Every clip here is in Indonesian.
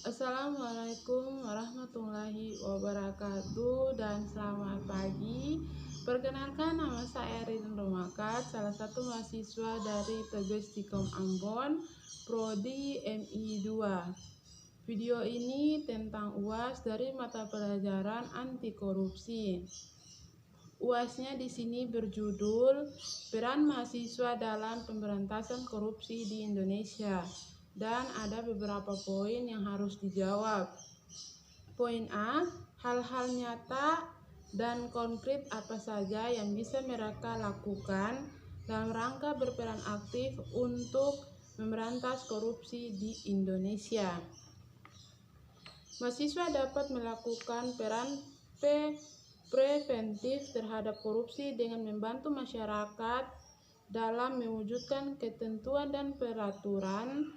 Assalamualaikum warahmatullahi wabarakatuh dan selamat pagi. Perkenalkan, nama saya Erin Romakat, salah satu mahasiswa dari Tebestikom Ambon, Prodi MI 2. Video ini tentang UAS dari mata pelajaran anti korupsi. UASnya di sini berjudul Peran Mahasiswa dalam Pemberantasan Korupsi di Indonesia, dan ada beberapa poin yang harus dijawab. Poin A, hal-hal nyata dan konkret apa saja yang bisa mereka lakukan dalam rangka berperan aktif untuk memberantas korupsi di Indonesia. Mahasiswa dapat melakukan peran preventif terhadap korupsi dengan membantu masyarakat dalam mewujudkan ketentuan dan peraturan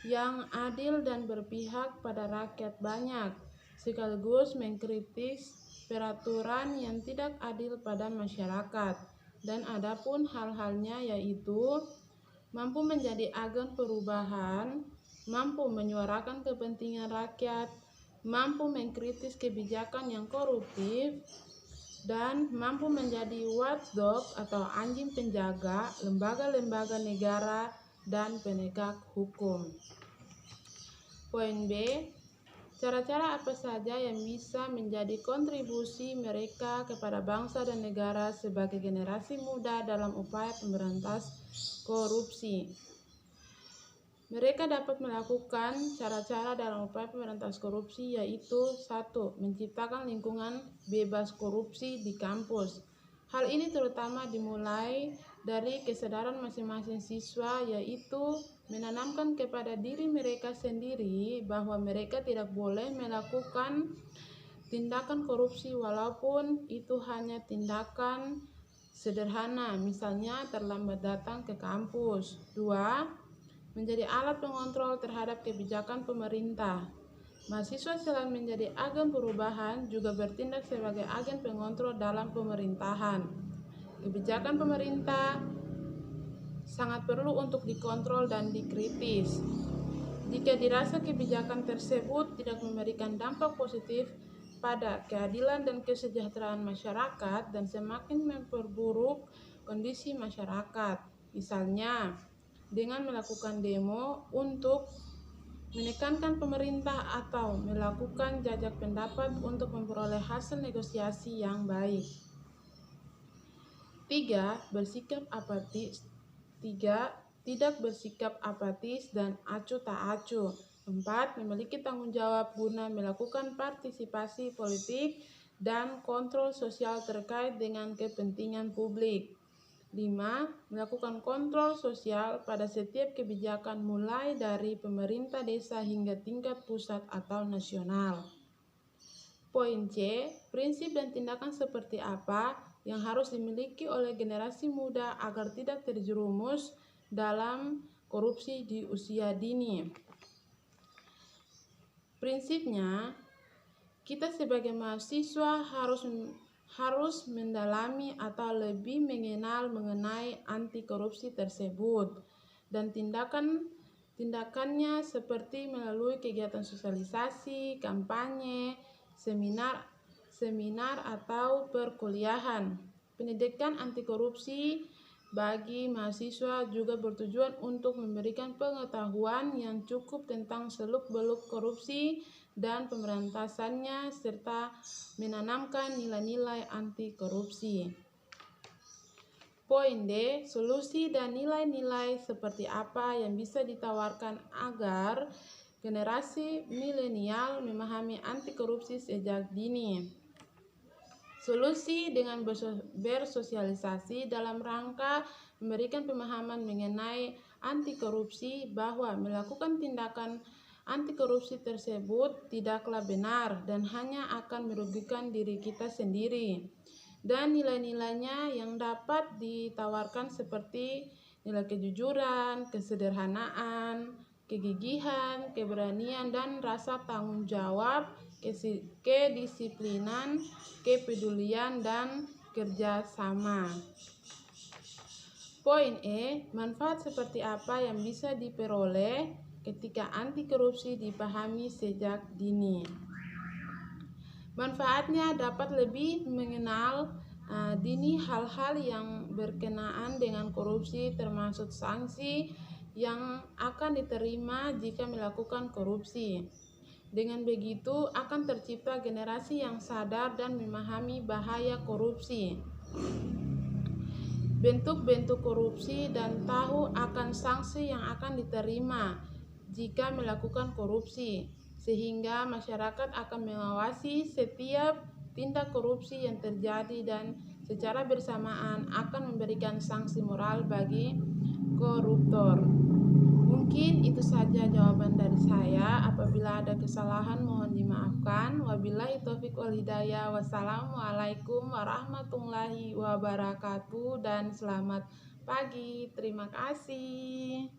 yang adil dan berpihak pada rakyat banyak, sekaligus mengkritis peraturan yang tidak adil pada masyarakat. Dan adapun hal-halnya yaitu mampu menjadi agen perubahan, mampu menyuarakan kepentingan rakyat, mampu mengkritis kebijakan yang koruptif, dan mampu menjadi watchdog atau anjing penjaga lembaga-lembaga negara dan penegak hukum. Poin B, cara-cara apa saja yang bisa menjadi kontribusi mereka kepada bangsa dan negara sebagai generasi muda dalam upaya pemberantasan korupsi. Mereka dapat melakukan cara-cara dalam upaya pemberantasan korupsi yaitu 1. Menciptakan lingkungan bebas korupsi di kampus. Hal ini terutama dimulai dari kesadaran masing-masing siswa, yaitu menanamkan kepada diri mereka sendiri bahwa mereka tidak boleh melakukan tindakan korupsi walaupun itu hanya tindakan sederhana, misalnya terlambat datang ke kampus. 2. Menjadi alat pengontrol terhadap kebijakan pemerintah. Mahasiswa selain menjadi agen perubahan juga bertindak sebagai agen pengontrol dalam pemerintahan. Kebijakan pemerintah sangat perlu untuk dikontrol dan dikritis. Jika dirasa kebijakan tersebut tidak memberikan dampak positif pada keadilan dan kesejahteraan masyarakat dan semakin memperburuk kondisi masyarakat, misalnya dengan melakukan demo untuk menekankan pemerintah atau melakukan jajak pendapat untuk memperoleh hasil negosiasi yang baik. 3. Tidak bersikap apatis dan acuh tak acuh. 4. Memiliki tanggung jawab guna melakukan partisipasi politik dan kontrol sosial terkait dengan kepentingan publik. 5. Melakukan kontrol sosial pada setiap kebijakan mulai dari pemerintah desa hingga tingkat pusat atau nasional. Poin C. Prinsip dan tindakan seperti apa yang harus dimiliki oleh generasi muda agar tidak terjerumus dalam korupsi di usia dini. Prinsipnya, kita sebagai mahasiswa harus mendalami atau lebih mengenal mengenai anti korupsi tersebut dan tindakannya seperti melalui kegiatan sosialisasi, kampanye, seminar atau perkuliahan. Pendidikan anti korupsi bagi mahasiswa juga bertujuan untuk memberikan pengetahuan yang cukup tentang seluk-beluk korupsi dan pemberantasannya serta menanamkan nilai-nilai anti korupsi. Poin D, solusi dan nilai-nilai seperti apa yang bisa ditawarkan agar generasi milenial memahami anti korupsi sejak dini. Solusi dengan bersosialisasi dalam rangka memberikan pemahaman mengenai anti korupsi bahwa melakukan tindakan anti korupsi tersebut tidaklah benar dan hanya akan merugikan diri kita sendiri. Dan nilai-nilainya yang dapat ditawarkan seperti nilai kejujuran, kesederhanaan, kegigihan, keberanian, dan rasa tanggung jawab, kedisiplinan, kepedulian, dan kerjasama. Poin E, manfaat seperti apa yang bisa diperoleh ketika anti korupsi dipahami sejak dini. Manfaatnya dapat lebih mengenal dini hal-hal yang berkenaan dengan korupsi, termasuk sanksi yang akan diterima jika melakukan korupsi. Dengan begitu akan tercipta generasi yang sadar dan memahami bahaya korupsi, bentuk-bentuk korupsi, dan tahu akan sanksi yang akan diterima jika melakukan korupsi, sehingga masyarakat akan mengawasi setiap tindak korupsi yang terjadi dan secara bersamaan akan memberikan sanksi moral bagi koruptor. Mungkin itu saja jawaban dari saya. Apabila ada kesalahan mohon dimaafkan. Wabillahi taufiq wal hidayah. Wassalamualaikum warahmatullahi wabarakatuh dan selamat pagi. Terima kasih.